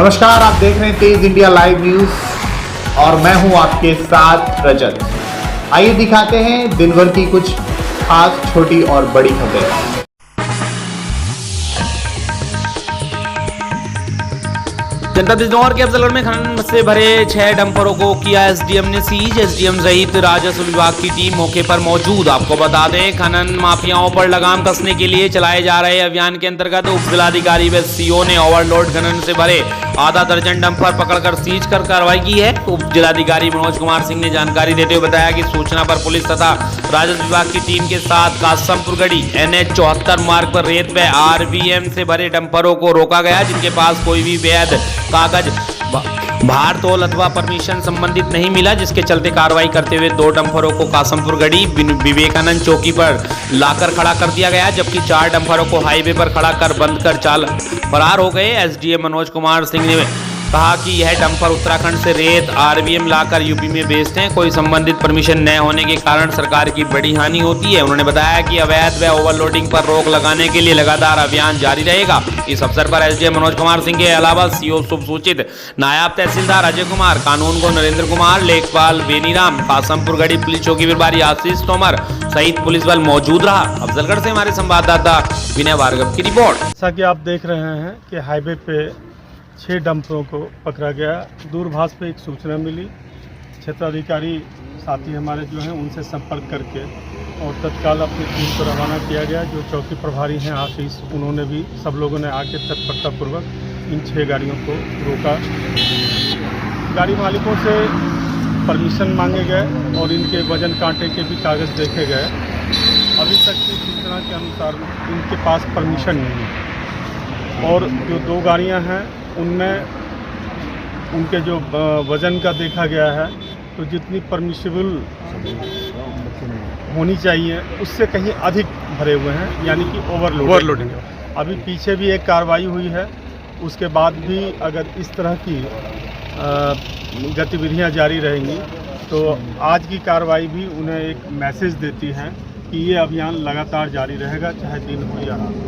नमस्कार, आप देख रहे हैं तेज इंडिया लाइव न्यूज और मैं हूं आपके साथ रजत। आइए दिखाते हैं दिन भर की कुछ खास छोटी और बड़ी खबरें। जनपद बिजनौर के अफजलगढ़ में खनन से भरे 6 डंपरों को किया एसडीएम ने सीज। एसडीएम सहित राजस्व विभाग की टीम मौके पर मौजूद। आपको बता दें, खनन माफियाओं पर लगाम कसने के लिए चलाए जा रहे अभियान के अंतर्गत उप जिलाधिकारी व सीओ ने ओवरलोड खनन से भरे आधा दर्जन डंपर पकड़कर सीज कर कार्रवाई की है। उप जिलाधिकारी मनोज कुमार सिंह ने जानकारी देते हुए बताया कि सूचना पर पुलिस तथा राजस्व विभाग की टीम के साथ कासमपुर गढ़ी NH 74 मार्ग पर रेत व RVM से भरे डंपरों को रोका गया, जिनके पास कोई भी वैध कागज, भार तोल अथवा परमिशन संबंधित नहीं मिला, जिसके चलते कार्रवाई करते हुए 2 डंपरों को कासमपुर गढ़ी विवेकानंद चौकी पर लाकर खड़ा कर दिया गया, जबकि 4 डंपरों को हाईवे पर खड़ा कर बंद कर चाल फरार हो गए। एसडीएम मनोज कुमार सिंह ने कहा कि यह डंपर उत्तराखंड से रेत RVM लाकर यूपी में बेचते हैं। कोई संबंधित परमिशन न होने के कारण सरकार की बड़ी हानि होती है। उन्होंने बताया कि अवैध व ओवरलोडिंग पर रोक लगाने के लिए लगातार अभियान जारी रहेगा। इस अवसर पर एसडीएम मनोज कुमार सिंह के अलावा सीओ शुभ सूचित नायब तहसीलदार अजय कुमार, कानून को नरेंद्र कुमार, लेखपाल बेनीराम, कासमपुर गढ़ी पुलिस चौकी प्रभारी आशीष तोमर सहित पुलिस बल मौजूद रहा। अफजलगढ़ से हमारे संवाददाता विनय भार्गव की रिपोर्ट। जैसा कि आप देख रहे हैं कि हाईवे पे 6 डंपरों को पकड़ा गया। दूरभाष पे एक सूचना मिली, क्षेत्राधिकारी साथी हमारे जो हैं उनसे संपर्क करके और तत्काल अपनी टीम को रवाना किया गया। जो चौकी प्रभारी हैं आशीष, उन्होंने भी, सब लोगों ने आके तत्परतापूर्वक इन 6 गाड़ियों को रोका। गाड़ी मालिकों से परमिशन मांगे गए और इनके वजन कांटे के भी कागज़ देखे गए। अभी तक की सूचना के अनुसार इनके पास परमिशन नहीं है और जो 2 गाड़ियां हैं उनमें उनके जो वज़न का देखा गया है तो जितनी परमिशिबल होनी चाहिए उससे कहीं अधिक भरे हुए हैं, यानी कि ओवरलोडिंग। अभी पीछे भी एक कार्रवाई हुई है, उसके बाद भी अगर इस तरह की गतिविधियां जारी रहेंगी तो आज की कार्रवाई भी उन्हें एक मैसेज देती है कि ये अभियान लगातार जारी रहेगा, चाहे दिन हो या रात।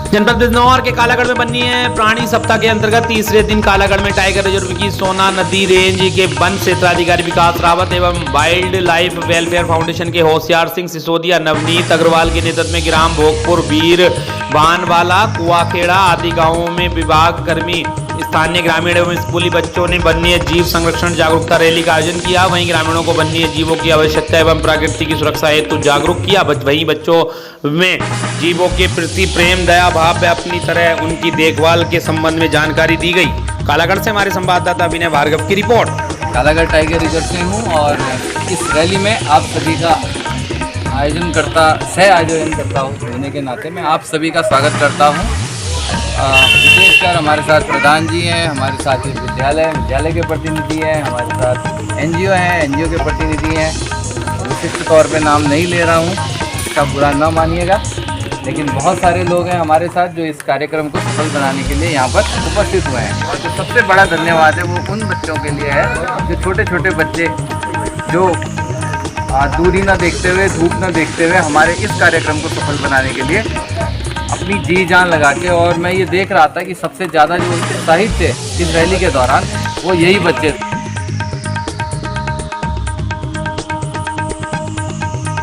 जनपद बिजनौर के कालागढ़ में बनी है प्राणी सप्ताह के अंतर्गत तीसरे दिन कालागढ़ में टाइगर रिजर्व की सोना नदी रेंज के वन क्षेत्राधिकारी विकास रावत एवं वाइल्ड लाइफ वेलफेयर फाउंडेशन के होशियार सिंह सिसोदिया, नवनीत अग्रवाल के नेतृत्व में ग्राम भोगपुर, वीर बानवाला, कुआखेड़ा आदि गांवों में विभाग कर्मी, स्थानीय ग्रामीण एवं स्कूली बच्चों ने वन्य जीव संरक्षण जागरूकता रैली का आयोजन किया। वहीं ग्रामीणों को वन्य जीवों की आवश्यकता एवं प्रकृति की सुरक्षा हेतु जागरूक किया। वहीं बच्चों में जीवों के प्रति प्रेम, दया भाव व अपनी तरह उनकी देखभाल के संबंध में जानकारी दी गई। कालागढ़ से हमारे संवाददाता विनय भार्गव की रिपोर्ट। कालागढ़ टाइगर रिजर्व से हूँ और इस रैली में आप सभी का सह आयोजन करता होने के नाते मैं आप सभी का स्वागत करता हूँ। विशेषकर हमारे साथ प्रधान जी हैं, हमारे साथ विद्यालय के प्रतिनिधि हैं, हमारे साथ NGO हैं, NGO के प्रतिनिधि हैं। विशिष्ट तौर पे नाम नहीं ले रहा हूँ, इसका बुरा ना मानिएगा, लेकिन बहुत सारे लोग हैं हमारे साथ जो इस कार्यक्रम को सफल बनाने के लिए यहाँ पर उपस्थित हुए हैं। और जो सबसे बड़ा धन्यवाद है वो उन बच्चों के लिए है जो छोटे छोटे बच्चे जो दूरी न देखते हुए, धूप न देखते हुए हमारे इस कार्यक्रम को सफल बनाने के लिए अपनी जी जान लगा के, और मैं ये देख रहा था कि सबसे ज़्यादा जो उत्साहित थे इस रैली के दौरान वो यही बच्चे थे।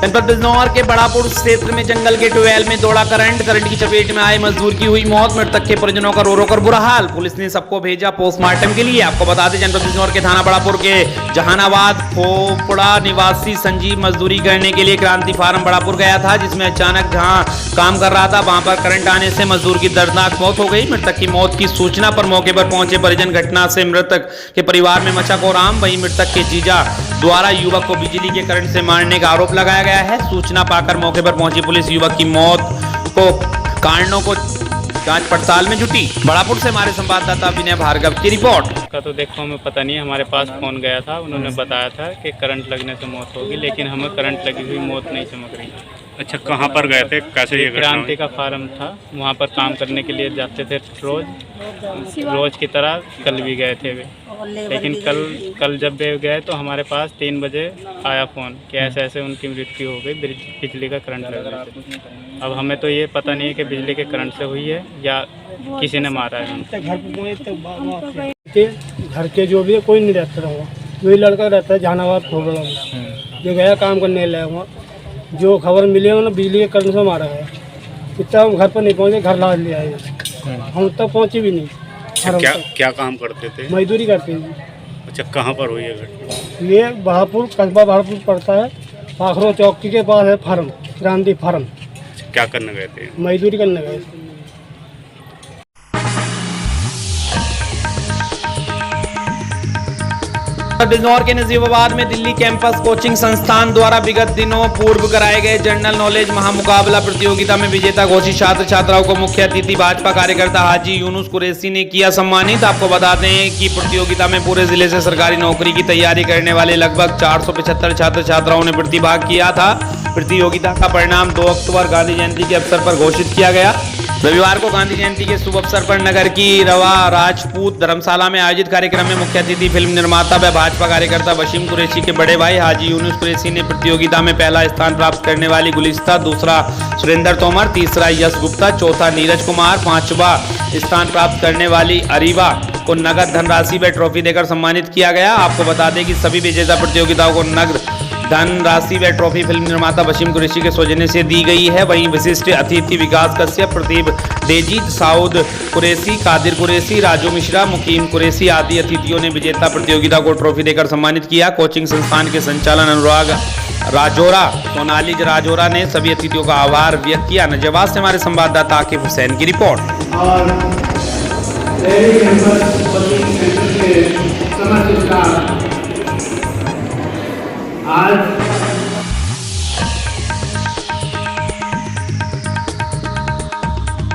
जनपद बिजनौर के बड़ापुर क्षेत्र में जंगल के ट्यूबवेल में दौड़ा करंट की चपेट में आए मजदूर की हुई मौत। मृतक के परिजनों का रो रो कर बुरा हाल। पुलिस ने सबको भेजा पोस्टमार्टम के लिए। आपको बता दें, जनपद बिजनौर के थाना बड़ापुर के जहानाबाद खोपड़ा निवासी संजीव मजदूरी करने के लिए क्रांति फार्म बड़ापुर गया था, जिसमें अचानक जहां काम कर रहा था वहां पर करंट आने से मजदूर की दर्दनाक मौत हो गई। मृतक की मौत की सूचना पर मौके पर पहुंचे परिजन घटना से मृतक के परिवार में मचा कोहराम। वहीं मृतक के जीजा द्वारा युवक को बिजली के करंट से मारने का आरोप लगाया गया है। सूचना पाकर मौके पर पहुंची पुलिस युवक की मौत को कारणों को जांच पड़ताल में जुटी। बड़ापुर से हमारे संवाददाता विनय भार्गव की रिपोर्ट। का तो देखो हमें पता नहीं है, हमारे पास फोन गया था, उन्होंने बताया था कि करंट लगने से मौत होगी, लेकिन हमें करंट लगी हुई मौत नहीं चमक रही। अच्छा, कहाँ पर गए थे, कैसे ये घटना क्रांति हुई? का फार्म था, वहाँ पर काम करने के लिए जाते थे रोज की तरह। कल भी गए थे वे, लेकिन कल जब वे गए तो हमारे पास 3 बजे आया फ़ोन कि ऐसे ऐसे उनकी मृत्यु हो गई, बिजली का करंट लगने से। अब हमें तो ये पता नहीं है कि बिजली के करंट से हुई है या किसी ने मारा है उनको। घर के जो भी है कोई नहीं रहता रहा, वही लड़का रहता है जहानाबाद खोबड़ा में, जो गया काम करने लगा वहाँ। जो खबर मिली है ना, बिजली के करंट से मारा गया। इतना हम घर पर नहीं पहुँचे, घर ला लिया है, हम तक पहुँचे भी नहीं। क्या काम करते थे? मजदूरी करते हैं। अच्छा, कहाँ पर हुई है घटना? ये बहापुर, कस्बा बहापुर पड़ता है, पाखरो चौकी के पास है फार्म, क्रांति फार्म। क्या करने गए थे? मजदूरी करने गए। बिजनौर के नजीबाबाद में दिल्ली कैंपस कोचिंग संस्थान द्वारा विगत दिनों पूर्व कराए गए जनरल नॉलेज महामुकाबला प्रतियोगिता में विजेता घोषित छात्र छात्राओं को मुख्य अतिथि भाजपा कार्यकर्ता हाजी यूनुस कुरैशी ने किया सम्मानित। आपको बता दें कि प्रतियोगिता में पूरे जिले से सरकारी नौकरी की तैयारी करने वाले लगभग 475 छात्र छात्राओं ने प्रतिभाग किया था। प्रतियोगिता का परिणाम 2 अक्टूबर गांधी जयंती के अवसर पर घोषित किया गया। रविवार को गांधी जयंती के शुभ अवसर पर नगर की रवा राजपूत धर्मशाला में आयोजित कार्यक्रम में मुख्य अतिथि फिल्म निर्माता व भाजपा कार्यकर्ता वसीम कुरैशी के बड़े भाई हाजी यूनुस कुरैशी ने प्रतियोगिता में पहला स्थान प्राप्त करने वाली गुलिस्ता, दूसरा सुरेंद्र तोमर, तीसरा यश गुप्ता, चौथा नीरज कुमार, 5वां स्थान प्राप्त करने वाली अरीवा को नगद धनराशि व ट्रॉफी देकर सम्मानित किया गया। आपको बता दें कि सभी विजेता प्रतियोगिताओं को नगद धन राशि व ट्रॉफी फिल्म निर्माता वसीम कुरैशी के सौजन्य से दी गई है। वहीं विशिष्ट अतिथि विकास कश्यप, प्रदीप डेजीत, साउद कुरैशी, कादिर कुरैशी, राजू मिश्रा, मुकीम कुरैशी आदि अतिथियों ने विजेता प्रतियोगिता को ट्रॉफी देकर सम्मानित किया। कोचिंग संस्थान के संचालन अनुराग राजौरा, सोनाली राजौरा ने सभी अतिथियों का आभार व्यक्त किया। नजवाब से हमारे संवाददाता आकिब हुसैन की रिपोर्ट। आज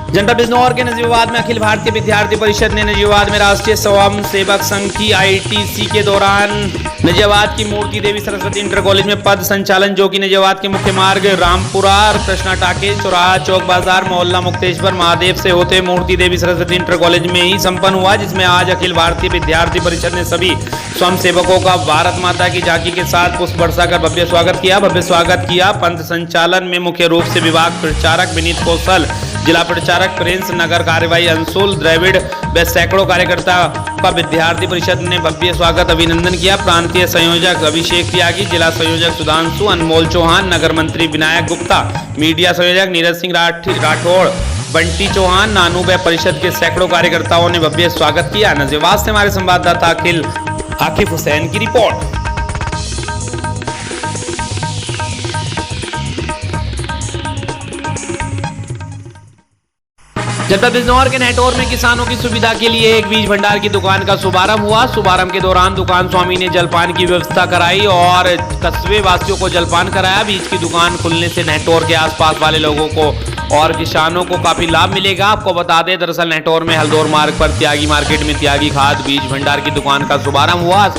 जनपद बिजनौर के नजीबाबाद में अखिल भारतीय विद्यार्थी परिषद ने नजीबाबाद में राष्ट्रीय स्वयं सेवक संघ की ITC के दौरान नजीबाबाद की मूर्ति देवी सरस्वती इंटर कॉलेज में पद संचालन, जो कि नजीबाबाद के मुख्य मार्ग रामपुरा, कृष्णा टाके, चौराहा, चौक बाजार, मोहल्ला मुक्तेश्वर महादेव से होते मूर्ति देवी सरस्वती इंटर कॉलेज में ही संपन्न हुआ, जिसमें आज अखिल भारतीय विद्यार्थी परिषद ने सभी स्वयं सेवकों का भारत माता की झांकी के साथ पुष्प बरसा कर भव्य स्वागत किया। पंथ संचालन में मुख्य रूप से विभाग प्रचारक विनीत कौशल, जिला प्रचारक प्रिंस, नगर कार्यवाही अंशुल द्रविड़ व सैकड़ों कार्यकर्ता का विद्यार्थी परिषद ने भव्य स्वागत अभिनंदन किया। प्रांतीय संयोजक अभिषेक त्यागी, जिला संयोजक सुधांशु, अनमोल चौहान, नगर मंत्री विनायक गुप्ता, मीडिया संयोजक नीरज सिंह राठौड़, बंटी चौहान, नानू व परिषद के सैकड़ों कार्यकर्ताओं ने भव्य स्वागत किया। नजीबाबाद से हमारे संवाददाता आकिब हुसैन की रिपोर्ट। जनपद बिजनौर के नेटौर में किसानों की सुविधा के लिए एक बीज भंडार की दुकान का शुभारंभ हुआ। शुभारंभ के दौरान दुकान स्वामी ने जलपान की व्यवस्था कराई और कस्बे वासियों को जलपान कराया। बीज की दुकान खुलने से नेटौर के आसपास वाले लोगों को और किसानों को काफी लाभ मिलेगा। आपको बता दें, दरअसल नेटौर में हल्दौर मार्ग पर त्यागी मार्केट में त्यागी खाद बीज भंडार की दुकान का शुभारंभ हुआ।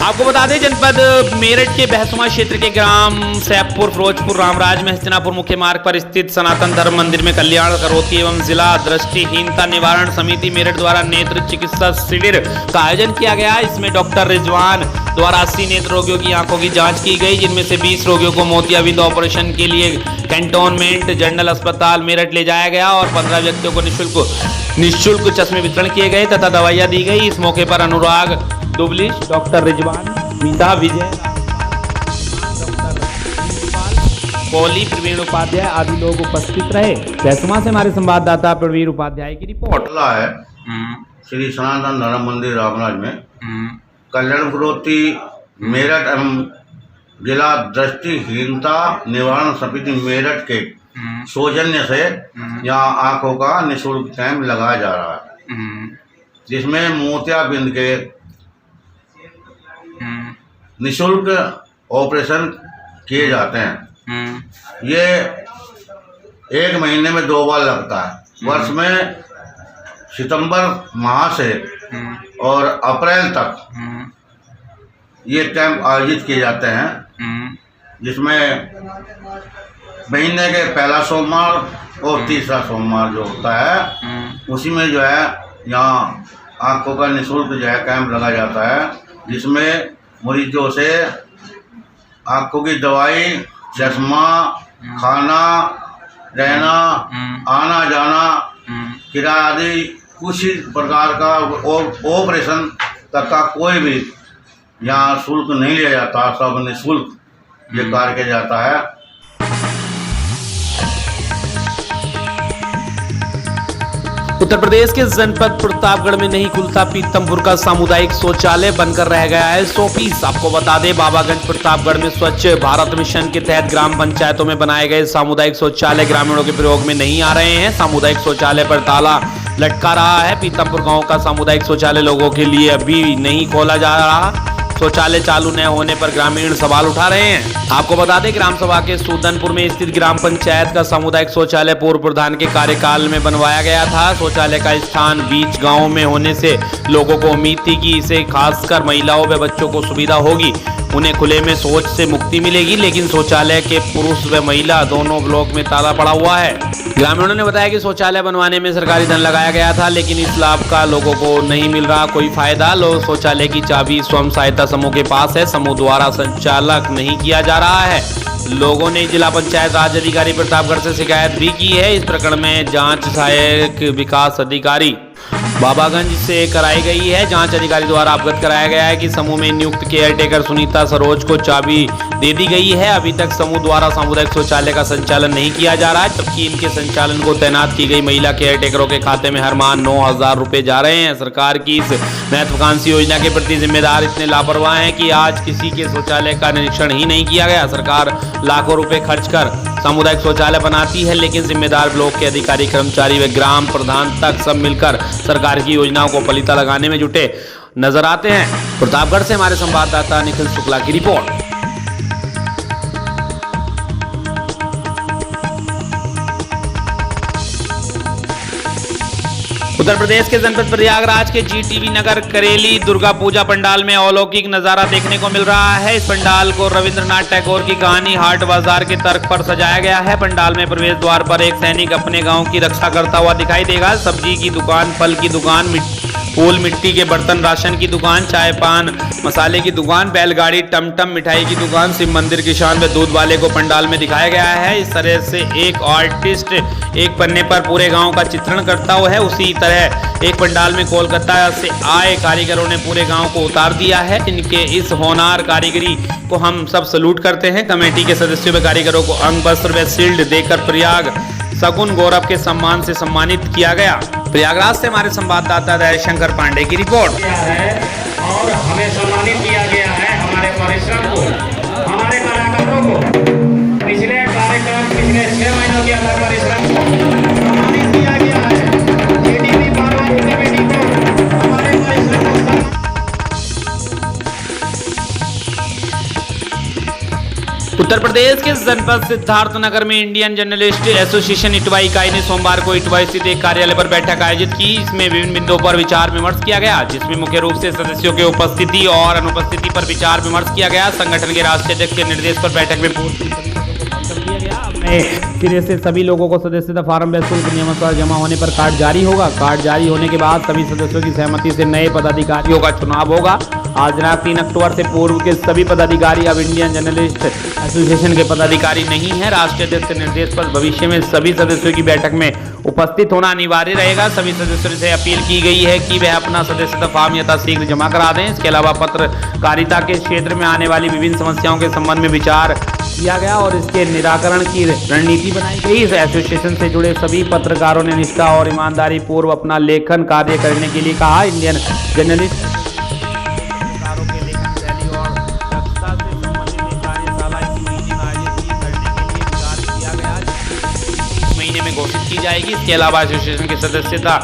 आपको बता दें, जनपद मेरठ के बहसुमा क्षेत्र के ग्राम सैफपुर, फिरोजपुर, रामराज में हस्तिनापुर मुख्य मार्ग पर स्थित सनातन धर्म मंदिर में कल्याण करोती एवं जिला दृष्टिहीनता निवारण समिति मेरठ द्वारा नेत्र चिकित्सा शिविर का आयोजन किया गया। इसमें डॉक्टर रिजवान द्वारा 80 नेत्र रोगियों की आंखों की जांच की गई, जिनमें से 20 रोगियों को मोतियाबिंद ऑपरेशन के लिए कैंटोनमेंट जनरल अस्पताल मेरठ ले जाया गया और 15 व्यक्तियों को निःशुल्क चश्मे वितरण किए गए तथा दवाइयां दी गई। इस मौके पर अनुराग दुबलिश, डॉक्टर रिजवान, मीता विजय, कौली, प्रवीण उपाध्याय आदि लोग उपस्थित रहे। बहसुमा से हमारे संवाददाता प्रवीण उपाध्याय की रिपोर्ट। है श्री सनातन धर्म मंदिर रामराज में कल्याण पुरोती मेरठ एवं जिला दृष्टिहीनता निवारण समिति मेरठ के सौजन्य से यहाँ आंखों का निःशुल्क कैंप लगाया जा रहा है, जिसमें मोतियाबिंद के निःशुल्क ऑपरेशन किए जाते हैं। ये 1 महीने में 2 बार लगता है। वर्ष में सितंबर माह से और अप्रैल तक ये कैंप आयोजित किए जाते हैं, जिसमें महीने के पहला सोमवार और तीसरा सोमवार जो होता है उसी में जो है यहाँ आंखों का निःशुल्क जो है कैंप लगाया जाता है, जिसमें मरीजों से आंखों की दवाई, चश्मा, खाना, रहना, आना जाना, किराया आदि कुछ ही प्रकार का ऑपरेशन तक का कोई भी यहाँ शुल्क नहीं लिया जाता, सब निःशुल्क ये कार्य किया जाता है। उत्तर प्रदेश के जनपद प्रतापगढ़ में नहीं खुलता पीतमपुर का सामुदायिक शौचालय, बनकर रह गया है 100 पीस। आपको बता दें, बाबागंज प्रतापगढ़ में स्वच्छ भारत मिशन के तहत ग्राम पंचायतों में बनाए गए सामुदायिक शौचालय ग्रामीणों के प्रयोग में नहीं आ रहे हैं। सामुदायिक शौचालय पर ताला लटका रहा है। पीतमपुर गांव का सामुदायिक शौचालय लोगों के लिए अभी नहीं खोला जा रहा। शौचालय चालू न होने पर ग्रामीण सवाल उठा रहे हैं। आपको बता दें, ग्राम सभा के सूदनपुर में स्थित ग्राम पंचायत का सामुदायिक शौचालय पूर्व प्रधान के कार्यकाल में बनवाया गया था। शौचालय का स्थान बीच गांव में होने से लोगों को उम्मीद थी कि इसे खासकर महिलाओं व बच्चों को सुविधा होगी, उन्हें खुले में शौच से मुक्ति मिलेगी। लेकिन शौचालय के पुरुष व महिला दोनों ब्लॉक में ताला पड़ा हुआ है। ग्रामीणों ने बताया कि शौचालय बनवाने में सरकारी धन लगाया गया था, लेकिन इस लाभ का लोगों को नहीं मिल रहा कोई फायदा। लोग शौचालय की चाबी स्वयं सहायता समूह के पास है, समूह द्वारा संचालक नहीं किया जा रहा है। लोगों ने जिला पंचायत राज अधिकारी प्रतापगढ़ से शिकायत भी की है। इस प्रकरण में जांच सहायक विकास अधिकारी बाबागंज से कराई गई है। जांच अधिकारी द्वारा अवगत कराया गया है कि समूह में नियुक्त केयर टेकर सुनीता सरोज को चाबी दे दी गई है। अभी तक समूह द्वारा सामुदायिक शौचालय का संचालन नहीं किया जा रहा है, जबकि इनके संचालन को तैनात की गई महिला केयर टेकरों के खाते में हर माह 9,000 रुपए जा रहे हैं। सरकार की इस महत्वाकांक्षी योजना के प्रति जिम्मेदार इतने लापरवाह हैं कि आज किसी के शौचालय का निरीक्षण ही नहीं किया गया। सरकार लाखों रुपए खर्च कर सामुदायिक शौचालय बनाती है, लेकिन जिम्मेदार ब्लॉक के अधिकारी, कर्मचारी व ग्राम प्रधान तक सब मिलकर सरकार की योजनाओं को पलीता लगाने में जुटे नजर आते हैं। प्रतापगढ़ से हमारे संवाददाता निखिल शुक्ला की रिपोर्ट। उत्तर प्रदेश के जनपद प्रयागराज के जीटीवी नगर करेली दुर्गा पूजा पंडाल में अलौकिक नजारा देखने को मिल रहा है। इस पंडाल को रविंद्रनाथ टैगोर की कहानी हाट बाजार के तर्क पर सजाया गया है। पंडाल में प्रवेश द्वार पर एक सैनिक अपने गांव की रक्षा करता हुआ दिखाई देगा। सब्जी की दुकान, फल की दुकान, फूल, मिट्टी के बर्तन, राशन की दुकान, चाय पान मसाले की दुकान, बैलगाड़ी, टमटम, मिठाई की दुकान, शिव मंदिर, किसान व दूध वाले को पंडाल में दिखाया गया है। इस तरह से एक आर्टिस्ट एक पन्ने पर पूरे गांव का चित्रण करता हुआ है, उसी तरह एक पंडाल में कोलकाता से आए कारीगरों ने पूरे गांव को उतार दिया है। इनके इस होनहार कारीगरी को हम सब सलूट करते हैं। कमेटी के सदस्यों व कारीगरों को अंग, वस्त्र व शील्ड देकर प्रयाग सगुन गौरव के सम्मान से सम्मानित किया गया। प्रयागराज से हमारे संवाददाता दयाशंकर पांडे की रिपोर्ट। और हमें सम्मानित किया गया है हमारे परिश्रम को, हमारे कलाकारों को, पिछले कार्यक्रम पिछले 6 महीनों के अंदर परिश्रम को सम्मानित किया गया है। जीटीवी बाबागंज कमेटी को हमारे परिश्रम को उत्तर प्रदेश के जनपद सिद्धार्थनगर में इंडियन जर्नलिस्ट एसोसिएशन इटवा इकाई ने सोमवार को इटवा स्थित एक कार्यालय पर बैठक आयोजित की। इसमें विभिन्न बिंदुओं पर विचार विमर्श किया गया, जिसमें मुख्य रूप से सदस्यों के उपस्थिति और अनुपस्थिति पर विचार विमर्श किया गया। संगठन के राष्ट्रीय अध्यक्ष के निर्देश पर बैठक में सिरे से सभी लोगों को सदस्यता फार्म व शुल्क नियमानुसार जमा होने पर कार्ड जारी होगा। कार्ड जारी होने के बाद सभी सदस्यों की सहमति से नए पदाधिकारियों का चुनाव होगा आज दिनांक 3 अक्टूबर से पूर्व के सभी पदाधिकारी अब इंडियन जर्नलिस्ट एसोसिएशन के पदाधिकारी नहीं हैं। राष्ट्रीय अध्यक्ष के निर्देश पर भविष्य में सभी सदस्यों की बैठक में उपस्थित होना अनिवार्य रहेगा। सभी सदस्यों से अपील की गई है कि वह अपना सदस्यता फॉर्म यथाशीघ्र जमा करा दें। इसके अलावा पत्रकारिता के क्षेत्र में आने वाली विभिन्न समस्याओं के संबंध में विचार किया गया और इसके निराकरण की रणनीति बनाई गई। इस एसोसिएशन से जुड़े सभी पत्रकारों ने निष्ठा और ईमानदारी पूर्व अपना लेखन कार्य करने के लिए कहा। इंडियन जर्नलिस्ट पत्रकारों के लेखन शैली और दक्षता से संबंधित कार्यशाला इस महीने में आयोजित करने के लिए विचार किया गया, इस महीने में घोषित की जाएगी। इसके अलावा एसोसिएशन की सदस्यता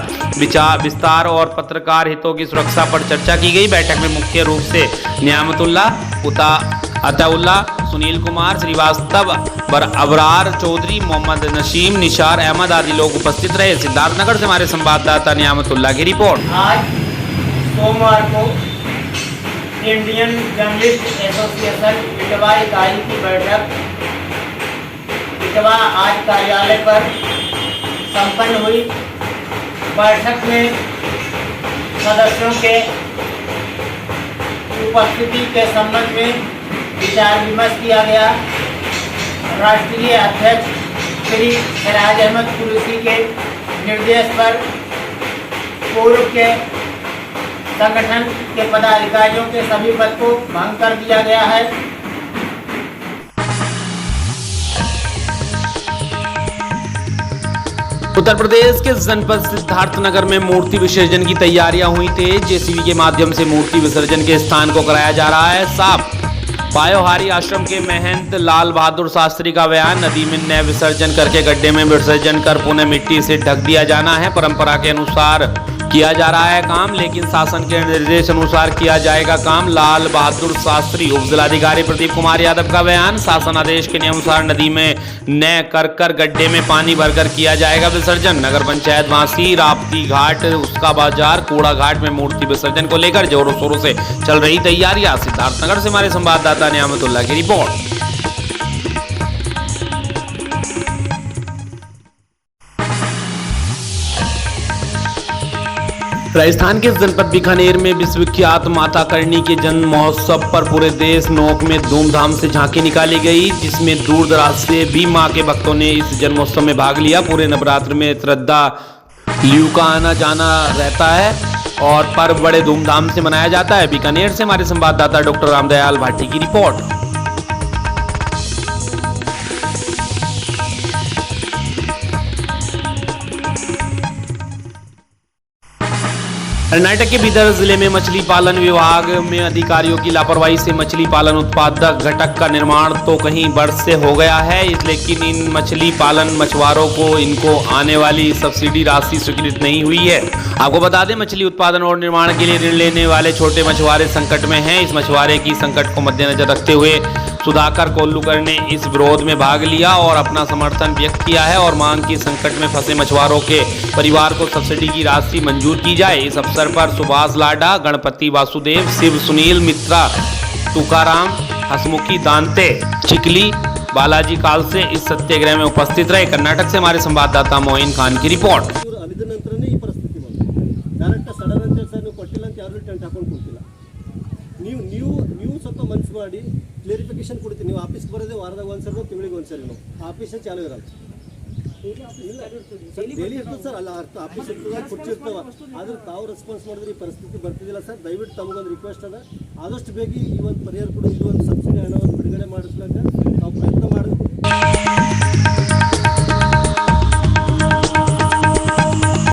विस्तार और पत्रकार हितों की सुरक्षा पर चर्चा की गई। बैठक में मुख्य रूप से नियामतुल्ला, अताउल्ला, सुनील कुमार श्रीवास्तव, अबरार चौधरी, मोहम्मद नशीम, निशार अहमद आदि लोग उपस्थित रहे। सिद्धार्थनगर से हमारे संवाददाता नियामतुल्ला की रिपोर्ट। आज सोमवार को इंडियन जर्नलिस्ट एसोसिएशन इटवा इकाई की बैठक इटवा आज कार्यालय पर संपन्न हुई। बैठक में सदस्यों के उपस्थिति के संबंध में विचार विमर्श किया गया। राष्ट्रीय अध्यक्ष श्री फराज अहमद कुरैशी के निर्देश पर पूर्व के संगठन के पदाधिकारियों के सभी पद को भंग कर दिया गया है। उत्तर प्रदेश के जनपद सिद्धार्थनगर में मूर्ति विसर्जन की तैयारियां हुई थी। जेसीबी के माध्यम से मूर्ति विसर्जन के स्थान को कराया जा रहा है साफ। पायोहारी आश्रम के महंत लाल बहादुर शास्त्री का बयान, नदी में नए विसर्जन करके गड्ढे में विसर्जन कर पुनः मिट्टी से ढक दिया जाना है। परंपरा के अनुसार किया जा रहा है काम, लेकिन शासन के निर्देश अनुसार किया जाएगा काम। लाल बहादुर शास्त्री। उप जिलाधिकारी प्रदीप कुमार यादव का बयान, शासन आदेश के अनुसार नदी में नए कर गड्ढे में पानी भरकर किया जाएगा विसर्जन। नगर पंचायत वासी, राप्ती घाट, उसका बाजार, कूड़ा घाट में मूर्ति विसर्जन को लेकर जोरों शोरों से चल रही तैयारियां। सिद्धार्थनगर से हमारे संवाददाता नियामतुल्ला की रिपोर्ट। राजस्थान के जनपद बीकानेर में विश्वविख्यात माता करणी के जन्म महोत्सव पर पूरे देश नोक में धूमधाम से झांकी निकाली गई, जिसमें दूर दराज से भी मां के भक्तों ने इस जन्मोत्सव में भाग लिया। पूरे नवरात्र में श्रद्धालुओं का आना जाना रहता है और पर्व बड़े धूमधाम से मनाया जाता है। बीकानेर से हमारे संवाददाता डॉक्टर रामदयाल भाटी की रिपोर्ट। कर्नाटक के बीदर जिले में मछली पालन विभाग में अधिकारियों की लापरवाही से मछली पालन उत्पादक घटक का निर्माण तो कहीं वर्ष से हो गया है, लेकिन इन मछली पालन मछुआरों को इनको आने वाली सब्सिडी राशि स्वीकृत नहीं हुई है। आपको बता दें, मछली उत्पादन और निर्माण के लिए ऋण लेने वाले छोटे मछुआरे संकट में हैं। इस मछुआरे की संकट को मद्देनजर रखते हुए सुधाकर कोल्लूकर ने इस विरोध में भाग लिया और अपना समर्थन व्यक्त किया है और मांग की संकट में फंसे मछुआरों के परिवार को सब्सिडी की राशि मंजूर की जाए। इस अवसर पर सुभाष लाडा, गणपति वासुदेव, शिव सुनील मित्रा, तुकाराम, हसमुखी दांते, चिकली, बालाजी काल से इस सत्याग्रह में उपस्थित रहे। कर्नाटक से हमारे संवाददाता मोइन खान की रिपोर्ट। ನೀವು ಸ್ವಲ್ಪ ಮನಸ್ಸು ಮಾಡಿ ಕ್ಲಿಯರಿಫಿಕೇಶನ್ ಕೊಡ್ತೀನಿ. ನೀವು ಆಫೀಸ್ಗೆ ಬರೋದೇ ವಾರದಾಗ ಒಂದ್ಸರಿ ತಿಂಗಳಿಗೆ ಒಂದ್ಸರಿ ಆಫೀಸೇ ಚಾಲು ಇರಲ್ಲ. ಡೈಲಿ ಇರ್ತದೆ ಸರ್, ಅಲ್ಲ ಅರ್ಥ ಆಫೀಸ್ ಇರ್ತದೆ, ಕೊಟ್ಟಿರ್ತಾವ. ಆದ್ರೆ ತಾವು ರೆಸ್ಪಾನ್ಸ್ ಮಾಡಿದ್ರೆ ಈ ಪರಿಸ್ಥಿತಿ ಬರ್ತಿದ್ದಿಲ್ಲ ಸರ್. ದಯವಿಟ್ಟು ತಮಗೊಂದು ರಿಕ್ವೆಸ್ಟ್ ಅದ, ಆದಷ್ಟು ಬೇಗ ಈ ಒಂದು ಪರಿಹಾರ ಕೊಡು, ಇದು ಒಂದು ಸಬ್ಸಿಡಿ ಹಣವನ್ನು ಬಿಡುಗಡೆ ಮಾಡಿಸ್ಲಾಕ ನಾವು